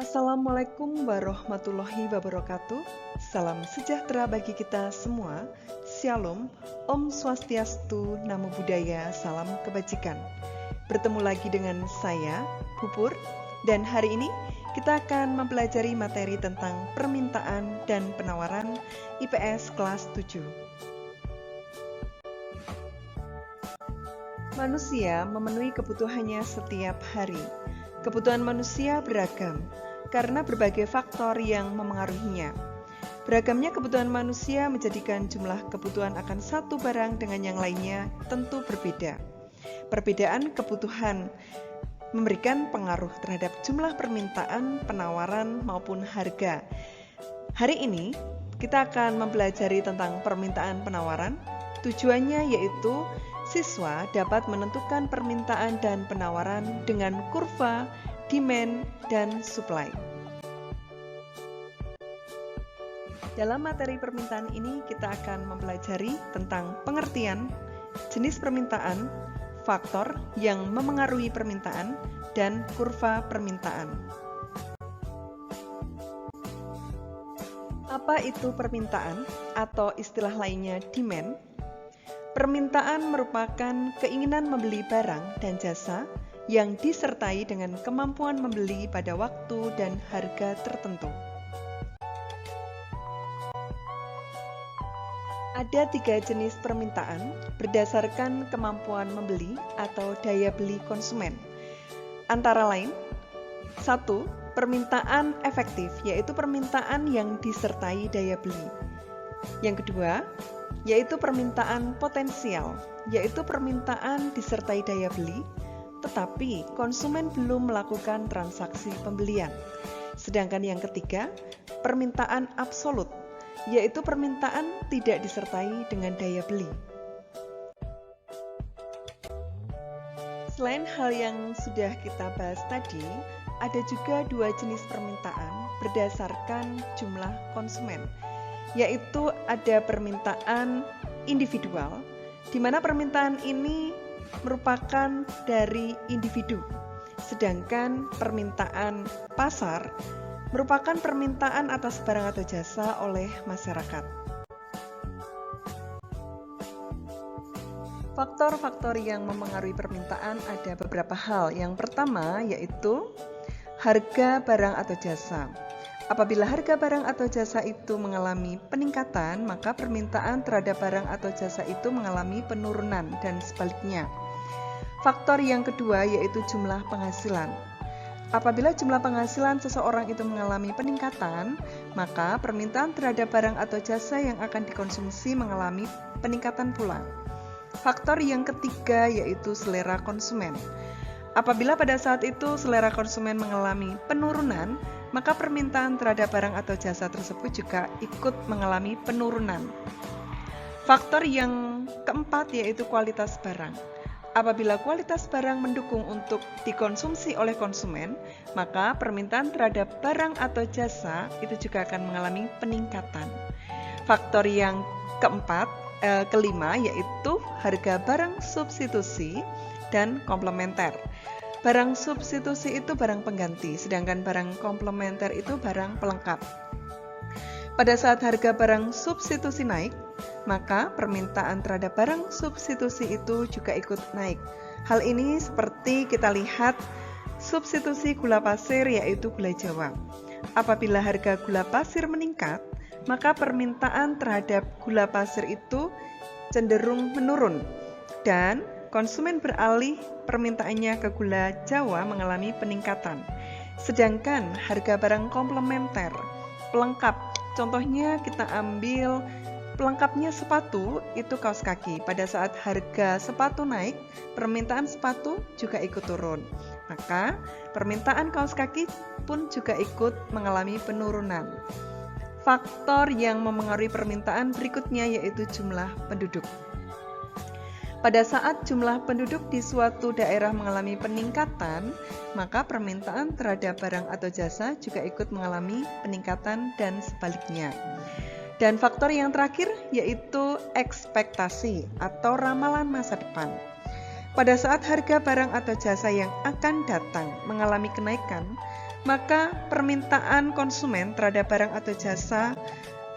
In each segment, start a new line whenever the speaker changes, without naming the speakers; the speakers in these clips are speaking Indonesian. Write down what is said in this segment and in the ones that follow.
Assalamualaikum warahmatullahi wabarakatuh. Salam sejahtera bagi kita semua. Shalom, Om Swastiastu, Namo Buddhaya, salam kebajikan. Bertemu lagi dengan saya, Pupur, dan hari ini kita akan mempelajari materi tentang permintaan dan penawaran IPS kelas 7. Manusia memenuhi kebutuhannya setiap hari. Kebutuhan manusia beragam karena berbagai faktor yang memengaruhinya. Beragamnya kebutuhan manusia menjadikan jumlah kebutuhan akan satu barang dengan yang lainnya tentu berbeda. Perbedaan kebutuhan memberikan pengaruh terhadap jumlah permintaan, penawaran, maupun harga. Hari ini kita akan mempelajari tentang permintaan penawaran. Tujuannya yaitu siswa dapat menentukan permintaan dan penawaran dengan kurva, demand, dan supply. Dalam materi permintaan ini kita akan mempelajari tentang pengertian, jenis permintaan, faktor yang memengaruhi permintaan, dan kurva permintaan. Apa itu permintaan atau istilah lainnya demand? Permintaan merupakan keinginan membeli barang dan jasa yang disertai dengan kemampuan membeli pada waktu dan harga tertentu. Ada 3 jenis permintaan berdasarkan kemampuan membeli atau daya beli konsumen. Antara lain, 1. Permintaan efektif, yaitu permintaan yang disertai daya beli. Yang kedua, yaitu permintaan potensial, yaitu permintaan disertai daya beli, tetapi konsumen belum melakukan transaksi pembelian. Sedangkan yang ketiga, permintaan absolut, yaitu permintaan tidak disertai dengan daya beli. Selain hal yang sudah kita bahas tadi, ada juga 2 jenis permintaan berdasarkan jumlah konsumen, yaitu ada permintaan individual, di mana permintaan ini merupakan dari individu, sedangkan permintaan pasar merupakan permintaan atas barang atau jasa oleh masyarakat. Faktor-faktor yang memengaruhi permintaan ada beberapa hal. Yang pertama yaitu harga barang atau jasa. Apabila harga barang atau jasa itu mengalami peningkatan, maka permintaan terhadap barang atau jasa itu mengalami penurunan dan sebaliknya. Faktor yang kedua yaitu jumlah penghasilan. Apabila jumlah penghasilan seseorang itu mengalami peningkatan, maka permintaan terhadap barang atau jasa yang akan dikonsumsi mengalami peningkatan pula. Faktor yang ketiga yaitu selera konsumen. Apabila pada saat itu selera konsumen mengalami penurunan, maka permintaan terhadap barang atau jasa tersebut juga ikut mengalami penurunan. Faktor yang keempat yaitu kualitas barang. Apabila kualitas barang mendukung untuk dikonsumsi oleh konsumen, maka permintaan terhadap barang atau jasa itu juga akan mengalami peningkatan. Faktor yang kelima yaitu harga barang substitusi dan komplementer. Barang substitusi itu barang pengganti, sedangkan barang komplementer itu barang pelengkap. Pada saat harga barang substitusi naik, maka permintaan terhadap barang substitusi itu juga ikut naik. Hal ini seperti kita lihat substitusi gula pasir yaitu gula Jawa. Apabila harga gula pasir meningkat, maka permintaan terhadap gula pasir itu cenderung menurun dan konsumen beralih permintaannya ke gula Jawa mengalami peningkatan. Sedangkan harga barang komplementer, pelengkap, contohnya kita ambil pelengkapnya sepatu, itu kaos kaki. Pada saat harga sepatu naik, permintaan sepatu juga ikut turun. Maka permintaan kaos kaki pun juga ikut mengalami penurunan. Faktor yang memengaruhi permintaan berikutnya yaitu jumlah penduduk. Pada saat jumlah penduduk di suatu daerah mengalami peningkatan, maka permintaan terhadap barang atau jasa juga ikut mengalami peningkatan dan sebaliknya. Dan faktor yang terakhir yaitu ekspektasi atau ramalan masa depan. Pada saat harga barang atau jasa yang akan datang mengalami kenaikan, maka permintaan konsumen terhadap barang atau jasa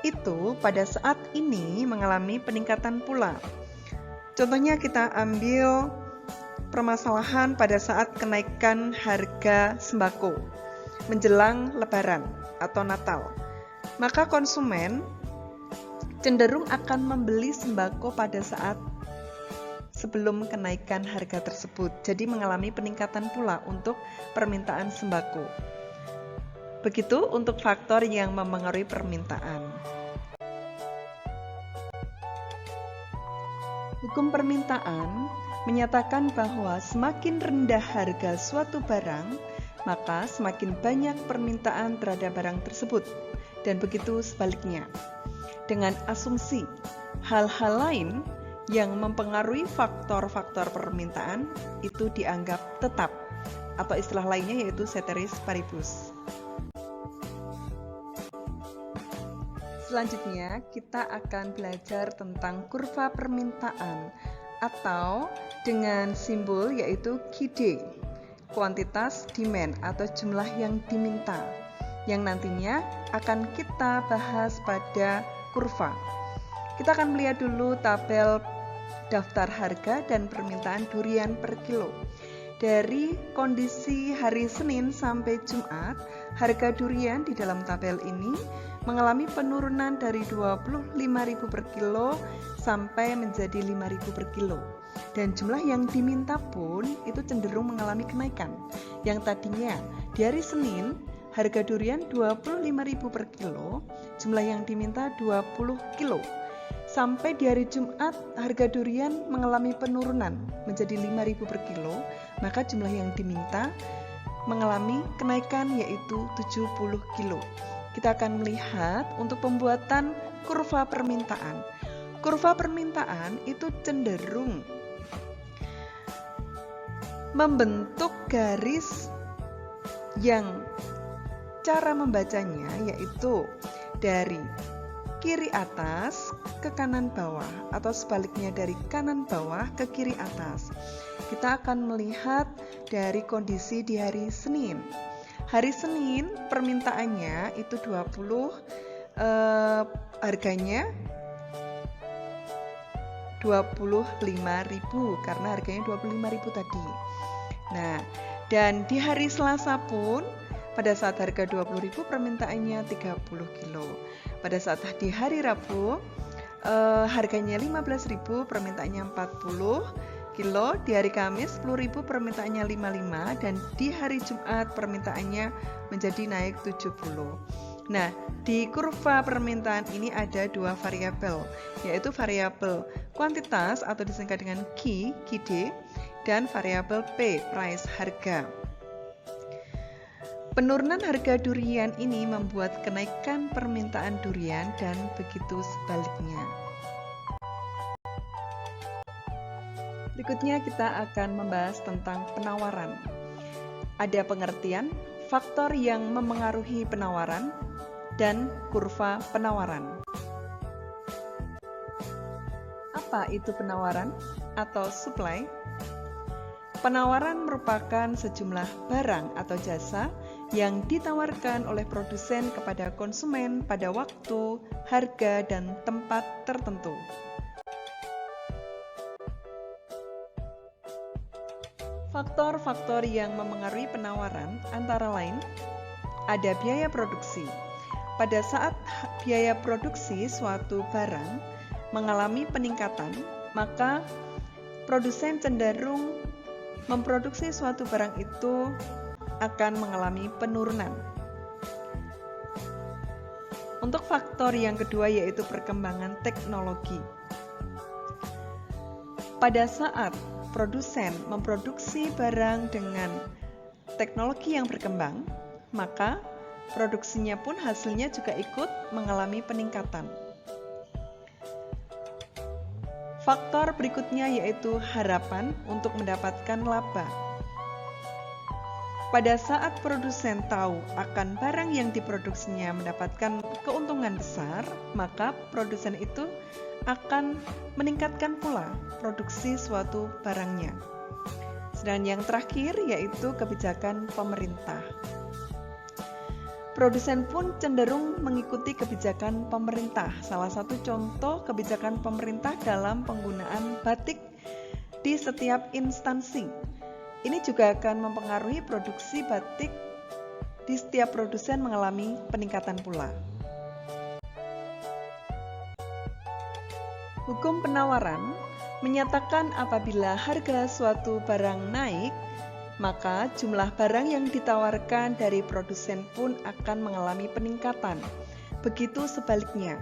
itu pada saat ini mengalami peningkatan pula. Contohnya kita ambil permasalahan pada saat kenaikan harga sembako menjelang Lebaran atau Natal. Maka konsumen cenderung akan membeli sembako pada saat sebelum kenaikan harga tersebut. Jadi mengalami peningkatan pula untuk permintaan sembako. Begitu untuk faktor yang mempengaruhi permintaan. Hukum permintaan menyatakan bahwa semakin rendah harga suatu barang, maka semakin banyak permintaan terhadap barang tersebut. Dan begitu sebaliknya. Dengan asumsi hal-hal lain yang mempengaruhi faktor-faktor permintaan itu dianggap tetap, atau istilah lainnya yaitu ceteris paribus. Selanjutnya kita akan belajar tentang kurva permintaan atau dengan simbol yaitu QD, kuantitas demand atau jumlah yang diminta, yang nantinya akan kita bahas pada kurva. Kita akan melihat dulu tabel daftar harga dan permintaan durian per kilo. Dari kondisi hari Senin sampai Jumat, harga durian di dalam tabel ini mengalami penurunan dari 25.000 per kilo sampai menjadi 5.000 per kilo. Dan jumlah yang diminta pun itu cenderung mengalami kenaikan. Yang tadinya di hari Senin harga durian 25.000 per kilo, jumlah yang diminta 20 kilo. Sampai di hari Jumat harga durian mengalami penurunan menjadi 5.000 per kilo, maka jumlah yang diminta mengalami kenaikan yaitu 70 kilo. Kita akan melihat untuk pembuatan kurva permintaan. Kurva permintaan itu cenderung membentuk garis yang cara membacanya yaitu dari kiri atas ke kanan bawah atau sebaliknya dari kanan bawah ke kiri atas. Kita akan melihat dari kondisi di hari Senin. Hari Senin permintaannya itu 20, harganya 25.000 karena harganya 25.000 tadi. Nah, dan di hari Selasa pun pada saat harga 20.000 permintaannya 30 kilo. Pada saat di hari Rabu harganya 15.000 permintaannya 40 kilo. Di hari Kamis 10.000 permintaannya 55 dan di hari Jumat permintaannya menjadi naik 70. Nah, di kurva permintaan ini ada dua variabel, yaitu variabel kuantitas atau disingkat dengan QD, dan variabel P, price, harga. Penurunan harga durian ini membuat kenaikan permintaan durian dan begitu sebaliknya. Berikutnya kita akan membahas tentang penawaran. Ada pengertian, faktor yang memengaruhi penawaran, dan kurva penawaran. Apa itu penawaran atau supply? Penawaran merupakan sejumlah barang atau jasa yang ditawarkan oleh produsen kepada konsumen pada waktu, harga, dan tempat tertentu. Faktor-faktor yang memengaruhi penawaran antara lain ada biaya produksi. Pada saat biaya produksi suatu barang mengalami peningkatan, maka produsen cenderung memproduksi suatu barang itu akan mengalami penurunan. Untuk faktor yang kedua yaitu perkembangan teknologi. Pada saat produsen memproduksi barang dengan teknologi yang berkembang, maka produksinya pun hasilnya juga ikut mengalami peningkatan. Faktor berikutnya yaitu harapan untuk mendapatkan laba. Pada saat produsen tahu akan barang yang diproduksinya mendapatkan keuntungan besar, maka produsen itu akan meningkatkan pula produksi suatu barangnya. Dan yang terakhir yaitu kebijakan pemerintah. Produsen pun cenderung mengikuti kebijakan pemerintah. Salah satu contoh kebijakan pemerintah dalam penggunaan batik di setiap instansi. Ini juga akan mempengaruhi produksi batik di setiap produsen mengalami peningkatan pula. Hukum penawaran menyatakan apabila harga suatu barang naik, maka jumlah barang yang ditawarkan dari produsen pun akan mengalami peningkatan. Begitu sebaliknya,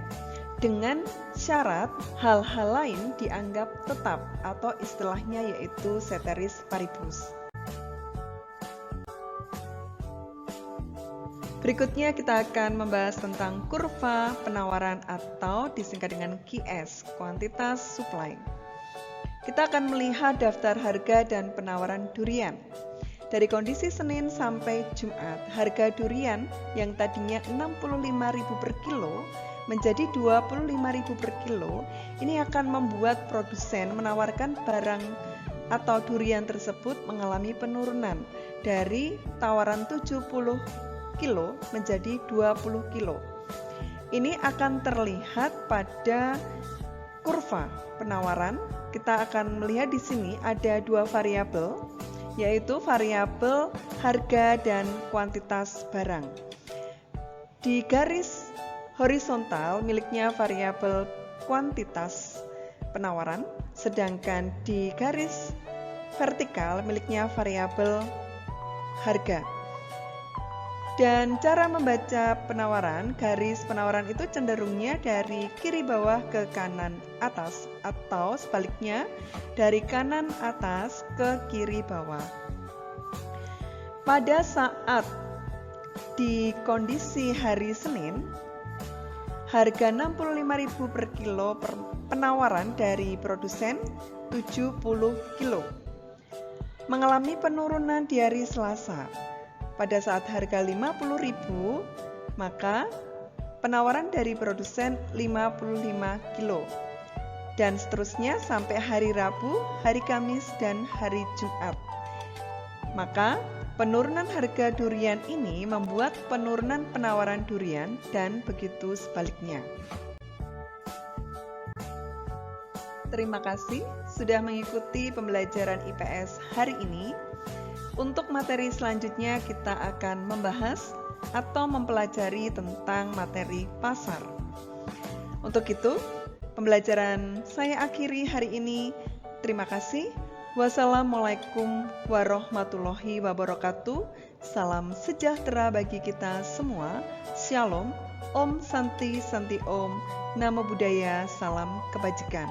dengan syarat hal-hal lain dianggap tetap atau istilahnya yaitu ceteris paribus. Berikutnya kita akan membahas tentang kurva penawaran atau disingkat dengan QS, kuantitas supply. Kita akan melihat daftar harga dan penawaran durian. Dari kondisi Senin sampai Jumat, harga durian yang tadinya 65.000 per kilo menjadi 25.000 per kilo. Ini akan membuat produsen menawarkan barang atau durian tersebut mengalami penurunan dari tawaran 70 kilo menjadi 20 kilo. Ini akan terlihat pada kurva penawaran. Kita akan melihat di sini ada dua variabel, yaitu variabel harga dan kuantitas barang. Di garis horizontal miliknya variabel kuantitas penawaran, sedangkan di garis vertikal miliknya variabel harga. Dan cara membaca penawaran, garis penawaran itu cenderungnya dari kiri bawah ke kanan atas atau sebaliknya dari kanan atas ke kiri bawah. Pada saat di kondisi hari Senin, harga 65.000 per kilo per penawaran dari produsen 70 kilo. Mengalami penurunan di hari Selasa. Pada saat harga 50.000, maka penawaran dari produsen 55 kilo. Dan seterusnya sampai hari Rabu, hari Kamis, dan hari Jumat. Maka penurunan harga durian ini membuat penurunan penawaran durian dan begitu sebaliknya. Terima kasih sudah mengikuti pembelajaran IPS hari ini. Untuk materi selanjutnya kita akan membahas atau mempelajari tentang materi pasar. Untuk itu, pembelajaran saya akhiri hari ini. Terima kasih. Wassalamualaikum warahmatullahi wabarakatuh. Salam sejahtera bagi kita semua. Shalom. Om Santi Santi Om. Namo Buddhaya. Salam kebajikan.